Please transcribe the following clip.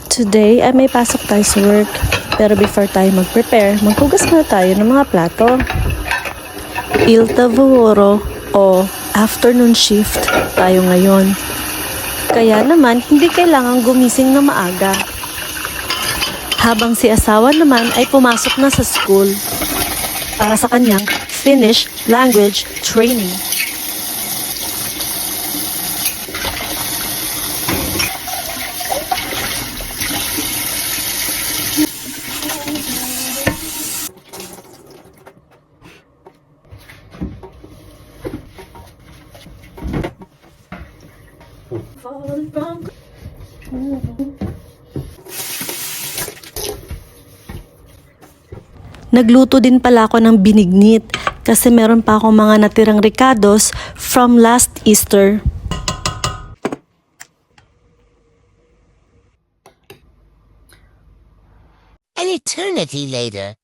Today ay may pasok tayo sa work. Pero before tayo mag-prepare, maghugas na tayo ng mga plato. Il lavoro o afternoon shift tayo ngayon. Kaya naman, hindi kailangang gumising na maaga. Habang si asawa naman ay pumasok na sa school para sa kanyang Finnish language training. Nagluto din pala ako ng binignit kasi meron pa akong mga natirang ricados from last Easter. An eternity later.